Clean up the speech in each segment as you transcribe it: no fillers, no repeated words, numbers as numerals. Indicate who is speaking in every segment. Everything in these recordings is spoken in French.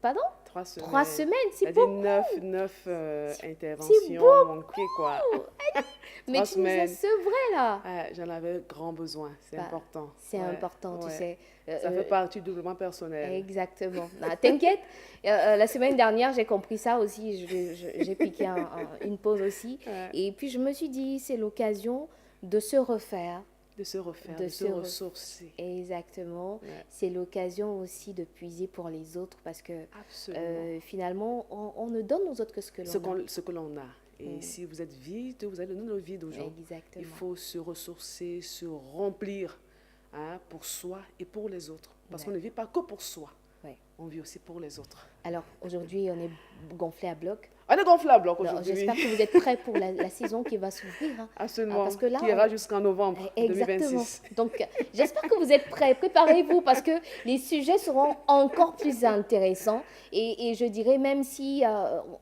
Speaker 1: Pardon?
Speaker 2: 3 semaines.
Speaker 1: 3 semaines, c'est
Speaker 2: C'est-à-dire
Speaker 1: beaucoup.
Speaker 2: neuf
Speaker 1: C'est
Speaker 2: interventions
Speaker 1: beaucoup.
Speaker 2: manquées, quoi.
Speaker 1: Mais
Speaker 2: 3
Speaker 1: tu nous as
Speaker 2: semaines.
Speaker 1: sevrés, là.
Speaker 2: J'en avais grand besoin. C'est
Speaker 1: Bah,
Speaker 2: important.
Speaker 1: c'est
Speaker 2: Ouais,
Speaker 1: important, tu
Speaker 2: ouais.
Speaker 1: sais.
Speaker 2: Ça fait partie du développement personnel.
Speaker 1: Exactement. Ah, t'inquiète, la semaine dernière, j'ai compris ça aussi. J'ai piqué une pause aussi.
Speaker 2: Ouais.
Speaker 1: Et puis, je me suis dit, c'est l'occasion de se refaire,
Speaker 2: De se refaire,
Speaker 1: de
Speaker 2: de se
Speaker 1: se re-
Speaker 2: ressourcer.
Speaker 1: Exactement.
Speaker 2: Ouais.
Speaker 1: C'est l'occasion aussi de puiser pour les autres parce que
Speaker 2: Absolument.
Speaker 1: finalement, on ne donne aux autres que ce que l'on a.
Speaker 2: Ce que l'on a. Et si vous êtes vide, vous allez donner le vide aux gens. Il
Speaker 1: Exactement.
Speaker 2: faut se ressourcer, se remplir, hein, pour soi et pour les autres. Parce qu'on ne vit pas que pour soi.
Speaker 1: Ouais.
Speaker 2: On vit aussi pour les autres.
Speaker 1: Alors, aujourd'hui, on est gonflé à bloc.
Speaker 2: On est gonflé à bloc
Speaker 1: Alors,
Speaker 2: aujourd'hui.
Speaker 1: j'espère que vous êtes prêts pour la saison qui va s'ouvrir. Hein.
Speaker 2: Absolument.
Speaker 1: Parce que là,
Speaker 2: qui ira jusqu'en novembre
Speaker 1: exactement.
Speaker 2: 2026.
Speaker 1: Donc, j'espère que vous êtes prêts. Préparez-vous parce que les sujets seront encore plus intéressants. Et je dirais même si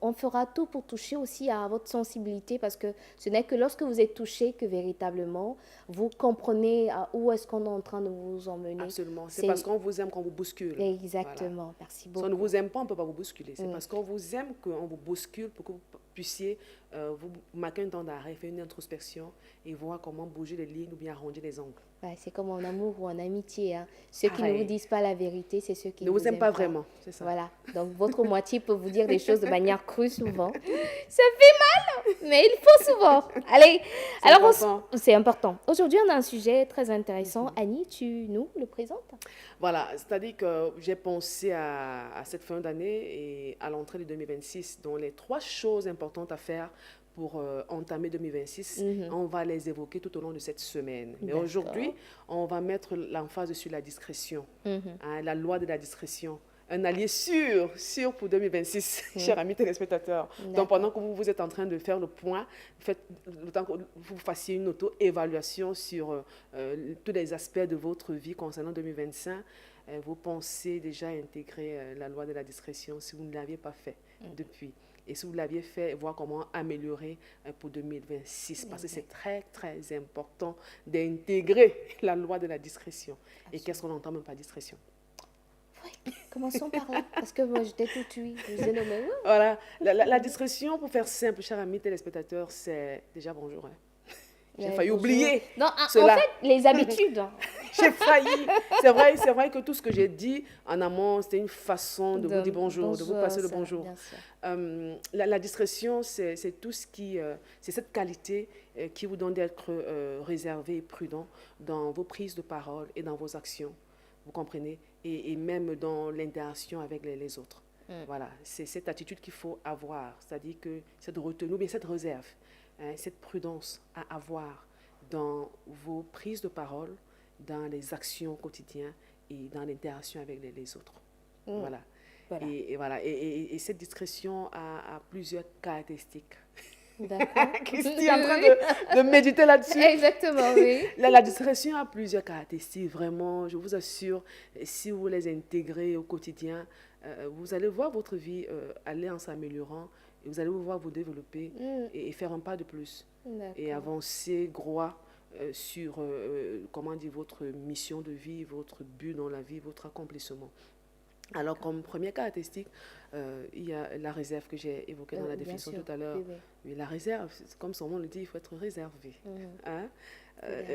Speaker 1: on fera tout pour toucher aussi à votre sensibilité parce que ce n'est que lorsque vous êtes touché que véritablement vous comprenez où est-ce qu'on est en train de vous emmener.
Speaker 2: Absolument. C'est parce qu'on vous aime qu'on vous bouscule.
Speaker 1: Exactement. Voilà. Merci beaucoup.
Speaker 2: Si on ne vous aime pas, on ne peut pas vous bousculer. C'est parce qu'on vous aime qu'on vous bouscule pour que vous puissiez vous marquer un temps d'arrêt, faire une introspection et voir comment bouger les lignes ou bien arrondir les angles.
Speaker 1: Ouais, c'est comme en amour ou en amitié. Hein. Ceux qui ne vous disent pas la vérité, c'est ceux qui
Speaker 2: ne vous aiment pas vraiment. C'est ça.
Speaker 1: Voilà. Donc, votre moitié peut vous dire des choses de manière crue souvent. Ça fait mal, mais il faut souvent. Allez, c'est important. Aujourd'hui, on a un sujet très intéressant. Annie, tu nous le présentes?
Speaker 2: Voilà, c'est-à-dire que j'ai pensé à cette fin d'année et à l'entrée de 2026, dont les 3 choses importantes à faire pour entamer 2026. On va les évoquer tout au long de cette semaine. Mais aujourd'hui, on va mettre l'emphase sur la discrétion, hein, la loi de la discrétion. Un allié sûr pour 2026, chers amis téléspectateurs. Donc, pendant que vous êtes en train de faire le point, faites le temps que vous fassiez une auto-évaluation sur tous les aspects de votre vie concernant 2025. Vous pensez déjà intégrer la loi de la discrétion si vous ne l'aviez pas fait depuis. Et si vous l'aviez fait, voir comment améliorer pour 2026. Parce que c'est très, très important d'intégrer la loi de la discrétion. Absolument. Et qu'est-ce qu'on entend même par discrétion?
Speaker 1: Oui, commençons par là. Parce que moi, j'étais tout tuée. Je vous ai nommé.
Speaker 2: Voilà. La discrétion, pour faire simple, chers amis téléspectateurs, c'est déjà bonjour. Hein. J'ai failli oublier.
Speaker 1: Non, cela. En fait, les habitudes.
Speaker 2: J'ai failli. C'est vrai que tout ce que j'ai dit en amont, c'était une façon de vous dire bonjour, de vous passer le bonjour. La discrétion, c'est tout ce qui, c'est cette qualité qui vous donne d'être réservé et prudent dans vos prises de parole et dans vos actions. Vous comprenez? Et même dans l'interaction avec les autres. Voilà, c'est cette attitude qu'il faut avoir, c'est-à-dire que cette retenue, bien cette réserve, hein, cette prudence à avoir dans vos prises de parole, dans les actions quotidiennes et dans l'interaction avec les autres. Voilà. Et voilà. Et cette discrétion a plusieurs caractéristiques.
Speaker 1: D'accord.
Speaker 2: Christy est en train de méditer là-dessus.
Speaker 1: Exactement, oui.
Speaker 2: La discrétion a plusieurs caractéristiques, vraiment, je vous assure, si vous les intégrez au quotidien, vous allez voir votre vie aller en s'améliorant et vous allez vous voir vous développer et faire un pas de plus et avancer droit sur comment dire, votre mission de vie, votre but dans la vie, votre accomplissement. Alors, comme première caractéristique, il y a la réserve que j'ai évoquée dans la définition tout à l'heure. Oui, la réserve, comme son nom le dit, il faut être réservé. Hein?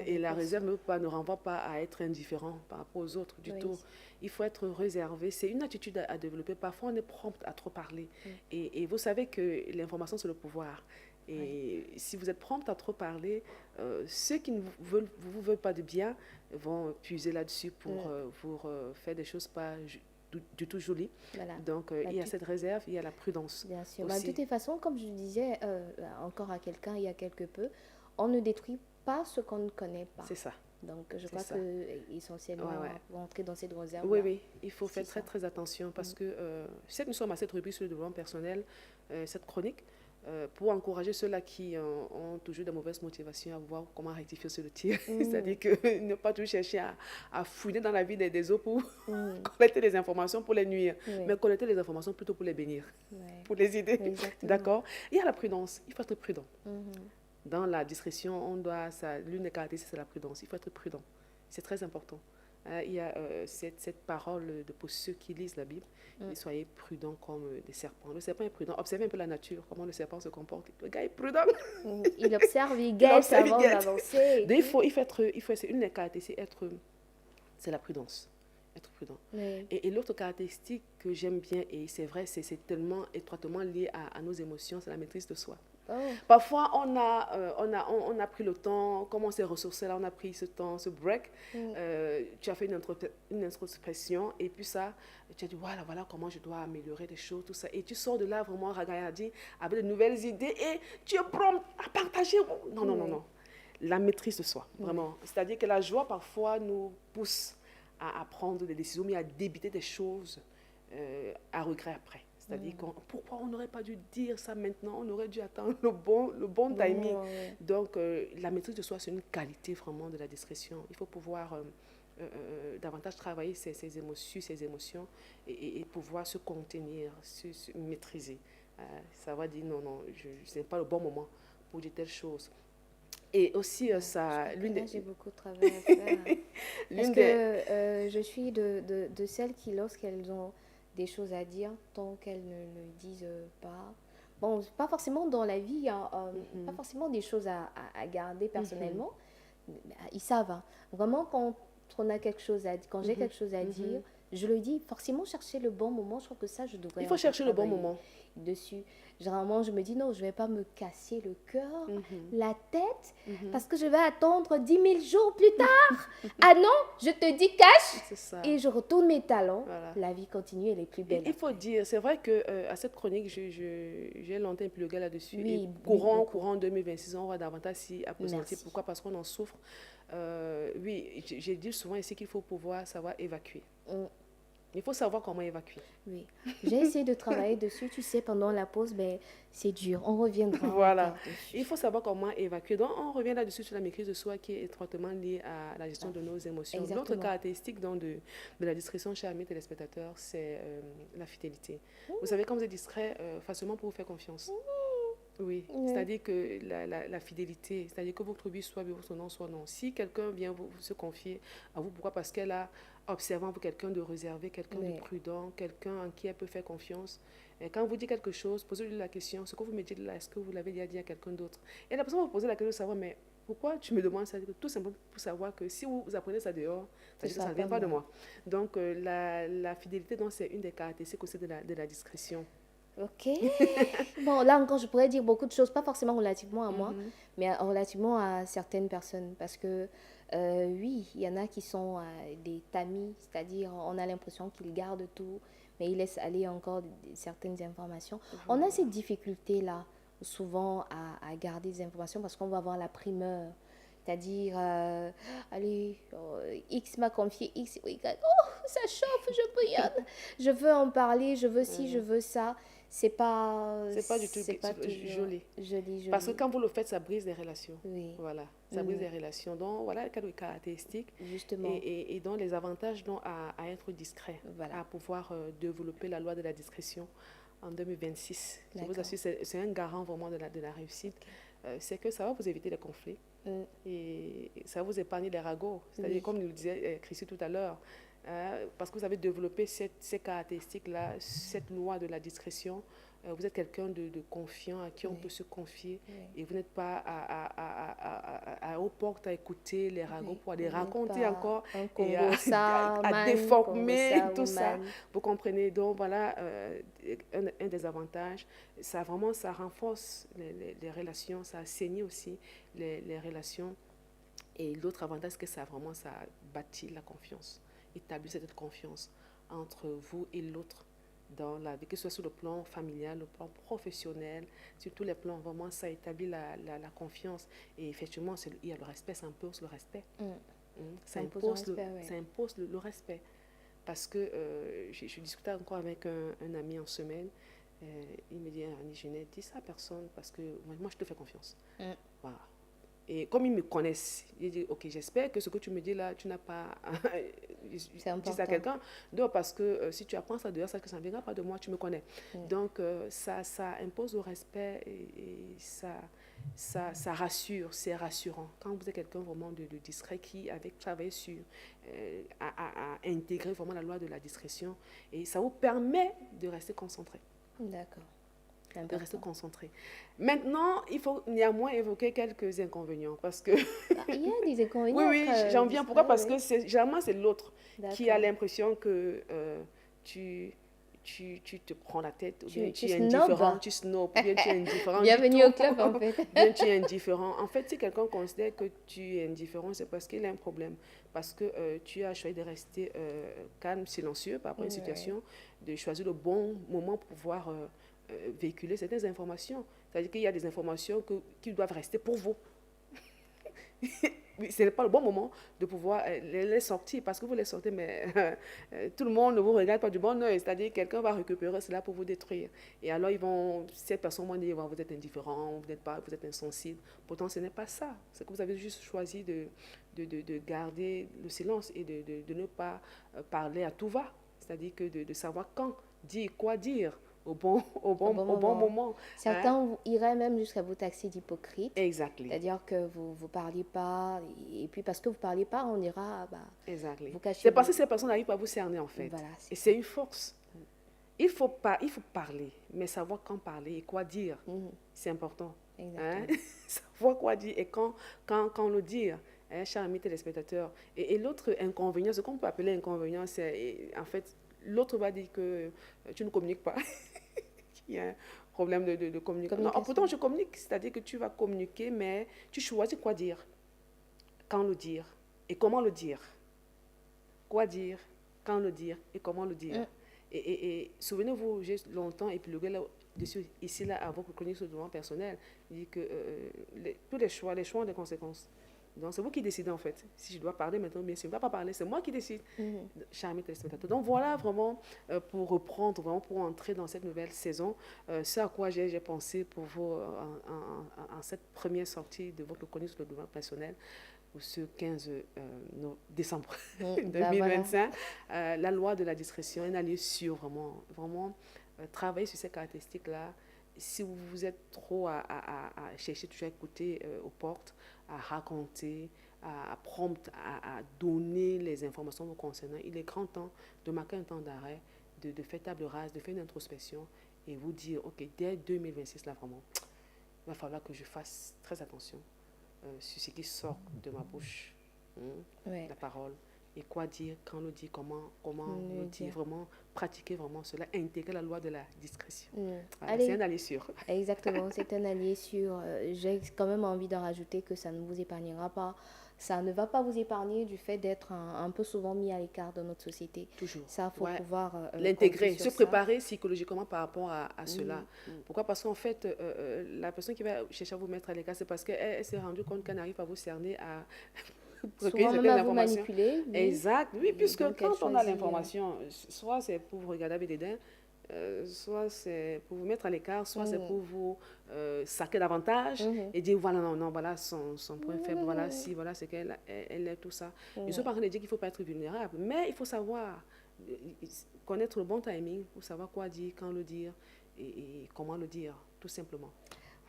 Speaker 2: Et la réserve ne renvoie pas à être indifférent par rapport aux autres du tout. Il faut être réservé. C'est une attitude à développer. Parfois, on est prompt à trop parler. Et vous savez que l'information, c'est le pouvoir. Et si vous êtes prompt à trop parler, ceux qui ne vous veulent pas de bien vont puiser là-dessus pour faire des choses pas du tout joli. Voilà. Donc, il y a cette réserve, il y a la prudence.
Speaker 1: Bien sûr. De toute façon, comme je disais encore à quelqu'un il y a quelque peu, on ne détruit pas ce qu'on ne connaît pas.
Speaker 2: C'est ça.
Speaker 1: Donc, je crois qu'essentiellement, pour entrer dans cette réserve.
Speaker 2: Oui, il faut faire très, très attention parce que, je sais que nous sommes à cette rubrique sur le développement personnel, cette chronique, pour encourager ceux-là qui ont toujours de mauvaises motivations à voir comment rectifier sur le tir. C'est-à-dire que ne pas toujours chercher à fouiner dans la vie des autres pour collecter des informations pour les nuire, mais collecter les informations plutôt pour les bénir, pour les aider. D'accord? Il y a la prudence, il faut être prudent. Dans la discrétion, l'une des caractéristiques, c'est la prudence. Il faut être prudent. C'est très important. Il y a cette parole pour ceux qui lisent la Bible. Et soyez prudents comme des serpents. Le serpent est prudent. Observez un peu la nature, comment le serpent se comporte. Le gars est prudent.
Speaker 1: Il observe, il
Speaker 2: Il
Speaker 1: guette
Speaker 2: observe, il
Speaker 1: avant
Speaker 2: guette.
Speaker 1: d'avancer.
Speaker 2: Donc, c'est une des caractéristiques, c'est la prudence. Être prudent.
Speaker 1: Oui.
Speaker 2: Et l'autre caractéristique que j'aime bien, et c'est vrai, c'est tellement étroitement lié à nos émotions, c'est la maîtrise de soi.
Speaker 1: Oh.
Speaker 2: Parfois, on a pris le temps, comme on s'est ressourcé là, on a pris ce temps, ce break. Tu as fait une introspection et puis ça, tu as dit voilà comment je dois améliorer les choses, tout ça. Et tu sors de là vraiment ragaillardi avec de nouvelles idées et tu es prompt à partager. Non. La maîtrise de soi, vraiment. C'est-à-dire que la joie parfois nous pousse à prendre des décisions, mais à débiter des choses à regret après. C'est-à-dire pourquoi on n'aurait pas dû dire ça maintenant, on aurait dû attendre le bon timing. Donc, la maîtrise de soi, c'est une qualité vraiment de la discrétion. Il faut pouvoir davantage travailler ses émotions et pouvoir se contenir, se maîtriser. Ça va dire non, ce n'est pas le bon moment pour dire telle chose. Et aussi,
Speaker 1: j'ai beaucoup de travail à faire. Parce que je suis de celles qui, lorsqu'elles ont des choses à dire, tant qu'elles ne le disent pas, bon, pas forcément dans la vie, pas forcément des choses à garder personnellement, ils savent. Hein. Vraiment, quand on a quelque chose à dire, quand j'ai quelque chose à dire, je le dis, forcément chercher le bon moment, je trouve que ça, je devrais.
Speaker 2: Il faut chercher le bon moment.
Speaker 1: Dessus. Généralement, je me dis non, je ne vais pas me casser le cœur, la tête, parce que je vais attendre 10 000 jours plus tard. Ah non, je te dis cache et je retourne mes talons. Voilà. La vie continue, elle est plus belle.
Speaker 2: Il faut dire, c'est vrai qu'à cette chronique, j'ai longtemps épilogué là-dessus.
Speaker 1: Oui,
Speaker 2: et courant 2026, on va davantage s'y appesantir. Pourquoi? Parce qu'on en souffre. Oui, j'ai dit souvent ici qu'il faut pouvoir savoir évacuer. Il faut savoir comment évacuer.
Speaker 1: Oui, j'ai essayé de travailler dessus. Tu sais, pendant la pause, ben, c'est dur. On reviendra.
Speaker 2: Voilà. Il faut savoir comment évacuer. Donc, on revient là-dessus sur la maîtrise de soi qui est étroitement liée à la gestion de nos émotions. L'autre caractéristique donc, de la discrétion chez amis téléspectateurs, c'est la fidélité. Vous savez, quand vous êtes distrait, facilement pour vous faire confiance. Oui, c'est-à-dire que la fidélité, c'est-à-dire que votre vie soit oui, votre nom soit non. Si quelqu'un vient se confier à vous, pourquoi? Parce qu'elle a observé pour quelqu'un de réservé, quelqu'un de prudent, quelqu'un en qui elle peut faire confiance. Et quand vous dites quelque chose, posez-lui la question, ce que vous me dites là, est-ce que vous l'avez déjà dit à quelqu'un d'autre? Et la personne va vous poser la question de savoir, mais pourquoi tu me demandes ça? Tout simplement pour savoir que si vous apprenez ça dehors, ça ne vient pas de moi. Donc, la fidélité, c'est une des caractéristiques aussi de la discrétion.
Speaker 1: Ok. Bon, là encore, je pourrais dire beaucoup de choses, pas forcément relativement à moi, mais relativement à certaines personnes. Parce que, oui, il y en a qui sont des tamis, c'est-à-dire on a l'impression qu'ils gardent tout, mais ils laissent aller encore certaines informations. On a cette difficulté-là, souvent, à garder des informations parce qu'on va avoir la primeur. C'est-à-dire, allez, X m'a confié X, Y, ça chauffe, je veux en parler, je veux ci, je veux ça. C'est pas
Speaker 2: du tout joli. Parce que quand vous le faites, ça brise les relations.
Speaker 1: Oui.
Speaker 2: Voilà, ça brise les relations. Donc, voilà quelques caractéristiques.
Speaker 1: Justement.
Speaker 2: Et donc, les avantages donc, à être discret, à pouvoir développer la loi de la discrétion en 2026. Je vous assure, c'est un garant vraiment de la réussite. C'est que ça va vous éviter les conflits et ça va vous épargner les ragots. C'est-à-dire, comme nous le disait Chrissy tout à l'heure, parce que vous avez développé ces caractéristiques-là, cette loi de la discrétion. Vous êtes quelqu'un de confiant, à qui on peut se confier, et vous n'êtes pas aux portes à écouter les ragots pour les raconter encore et à déformer tout ça. Vous comprenez? Donc voilà, un des avantages, ça renforce les relations, ça assainit aussi les relations. Et l'autre avantage, c'est que ça bâtit la confiance, établit cette confiance entre vous et l'autre dans la vie, que ce soit sur le plan familial, le plan professionnel, sur tous les plans, vraiment, ça établit la confiance. Et effectivement, il y a le respect, ça impose le respect. Ça impose le respect. Parce que je discutais encore avec un ami en semaine, il me dit, Annie, je n'ai dit ça à personne parce que moi, je te fais confiance. Voilà. Et comme ils me connaissent, ils disent, ok, j'espère que ce que tu me dis là, tu n'as pas
Speaker 1: C'est
Speaker 2: dit ça à
Speaker 1: important.
Speaker 2: quelqu'un. Donc, parce que si tu apprends ça dehors, ça ne viendra pas de moi, tu me connais. Donc, ça impose au respect et ça rassure, c'est rassurant. Quand vous êtes quelqu'un vraiment de discret qui, avec travaillé sur, à intégrer vraiment la loi de la discrétion, et ça vous permet de rester concentré.
Speaker 1: D'accord.
Speaker 2: De rester concentré. Maintenant, il faut néanmoins évoquer quelques inconvénients parce que
Speaker 1: Il y a des inconvénients.
Speaker 2: oui, oui, j'en viens. Pourquoi? Parce que généralement, c'est l'autre qui a
Speaker 1: D'accord.
Speaker 2: l'impression que tu, tu te prends la tête, ou bien tu es
Speaker 1: snobes.
Speaker 2: indifférent, tu snobs, ou bien tu es indifférent.
Speaker 1: Bienvenue au club, en fait.
Speaker 2: Bien, tu es indifférent. En fait, si quelqu'un considère que tu es indifférent, c'est parce qu'il a un problème. Parce que tu as choisi de rester calme, silencieux par rapport à une situation, de choisir le bon moment pour pouvoir véhiculer certaines informations. C'est-à-dire qu'il y a des informations qui doivent rester pour vous. Ce n'est pas le bon moment de pouvoir les sortir parce que vous les sortez, mais tout le monde ne vous regarde pas du bon oeil. C'est-à-dire que quelqu'un va récupérer cela pour vous détruire. Et alors, cette personne va dire, vous êtes indifférent, vous êtes insensible. Pourtant, ce n'est pas ça. C'est que vous avez juste choisi de garder le silence et de ne pas parler à tout va. C'est-à-dire que de savoir quand dire, quoi dire au bon moment.
Speaker 1: Certains iraient même jusqu'à vous taxer d'hypocrite.
Speaker 2: Exactly.
Speaker 1: C'est-à-dire que vous ne parlez pas, et puis parce que vous ne parlez pas, on ira
Speaker 2: exactly.
Speaker 1: vous cacher.
Speaker 2: C'est parce que ces personnes n'arrivent pas à vous cerner, en fait.
Speaker 1: Voilà,
Speaker 2: et c'est une force. Il faut parler, mais savoir quand parler et quoi dire. C'est important. Savoir quoi dire et quand le dire. Chers amis téléspectateurs. Et l'autre inconvénient, ce qu'on peut appeler inconvénient, c'est en fait, l'autre va dire que tu ne communiques pas. Il y a un problème de communication. Non, pourtant, je communique, c'est-à-dire que tu vas communiquer, mais tu choisis quoi dire, quand le dire et comment le dire. Quoi dire, quand le dire et comment le dire. Et souvenez-vous, j'ai longtemps éplugué là-dessus, ici, là, à votre chronique sur le développement personnel, il dit que tous les choix ont des conséquences. Donc, c'est vous qui décidez, en fait. Si je dois parler maintenant, bien sûr, je ne vais pas parler, c'est moi qui décide. Chers amis téléspectateurs. Donc, voilà vraiment, pour reprendre, vraiment pour entrer dans cette nouvelle saison, ce à quoi j'ai pensé pour vous en cette première sortie de votre chronique sur le développement personnel, ou ce 15 décembre 2025. La loi de la discrétion, un allié sûr, vraiment travailler sur ces caractéristiques-là. Si vous êtes trop à chercher toujours à écouter aux portes, à raconter, à prompt, à donner les informations vous concernant, il est grand temps de marquer un temps d'arrêt, de faire table rase, de faire une introspection et vous dire, ok, dès 2026, là vraiment, il va falloir que je fasse très attention sur ce qui sort de ma bouche, la parole. Et quoi dire, quand le dire, comment le dire, vraiment pratiquer vraiment cela, intégrer la loi de la discrétion. Voilà, c'est un allié sûr.
Speaker 1: Exactement, c'est un allié sûr. J'ai quand même envie d'en rajouter que ça ne vous épargnera pas. Ça ne va pas vous épargner du fait d'être un peu souvent mis à l'écart de notre société.
Speaker 2: Toujours.
Speaker 1: Ça, il faut pouvoir
Speaker 2: l'intégrer, se préparer psychologiquement par rapport à cela. Pourquoi? Parce qu'en fait, la personne qui va chercher à vous mettre à l'écart, c'est parce qu'elle s'est rendue compte qu'elle n'arrive à vous cerner à...
Speaker 1: souvent même à vous manipuler.
Speaker 2: Exact, oui, puisque quand on a l'information, soit c'est pour vous regarder avec des dents, soit c'est pour vous mettre à l'écart, soit c'est pour vous saquer davantage et dire voilà, non, voilà son point faible, voilà si, voilà c'est qu'elle est tout ça. Je ne suis pas en train de dire qu'il ne faut pas être vulnérable, mais il faut savoir connaître le bon timing pour savoir quoi dire, quand le dire et comment le dire, tout simplement.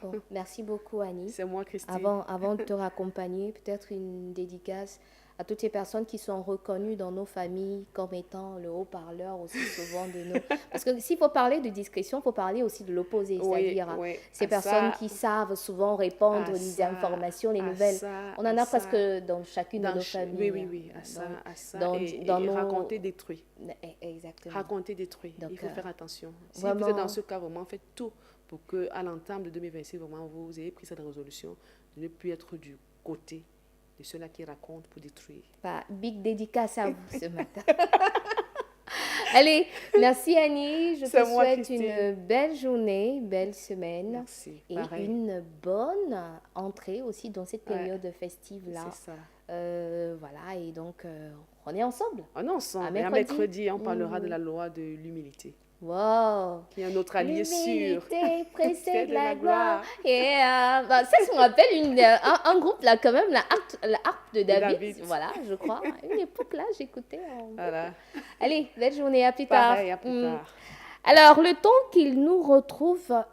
Speaker 1: Bon, merci beaucoup, Annie.
Speaker 2: C'est moi, Christine.
Speaker 1: Avant de te raccompagner, peut-être une dédicace à toutes ces personnes qui sont reconnues dans nos familles comme étant le haut-parleur aussi souvent de nos... Parce que s'il faut parler de discrétion, il faut parler aussi de l'opposé, c'est-à-dire ces personnes qui savent souvent répandre les informations, les nouvelles. On en a presque dans chacune de nos familles.
Speaker 2: Oui, à ça. Et raconter détruit.
Speaker 1: Exactement.
Speaker 2: Raconter détruit. Il faut faire attention. Si vous êtes dans ce cas, vraiment, faites tout pour qu'à l'entame de 2026, vraiment, vous ayez pris cette résolution de ne plus être du côté de ceux-là qui racontent pour détruire.
Speaker 1: Big dédicace à vous ce matin. Allez, merci Annie. Je te souhaite une belle journée, belle semaine.
Speaker 2: Merci.
Speaker 1: Et une bonne entrée aussi dans cette période festive-là.
Speaker 2: C'est ça.
Speaker 1: Voilà, et donc on est ensemble.
Speaker 2: On est ensemble. Et à mercredi, on parlera de la loi de l'humilité.
Speaker 1: Wow.
Speaker 2: Qui est notre allié sûr.
Speaker 1: L'humilité précède
Speaker 2: de
Speaker 1: la
Speaker 2: la
Speaker 1: gloire.
Speaker 2: gloire.
Speaker 1: Et bah, ça me rappelle un groupe là quand même, la harpe de David.
Speaker 2: David.
Speaker 1: Voilà, je crois. À une époque là, j'écoutais.
Speaker 2: Voilà.
Speaker 1: Allez, belle journée, à plus tard.
Speaker 2: Pareil, à plus tard.
Speaker 1: Alors, le temps qu'il nous retrouve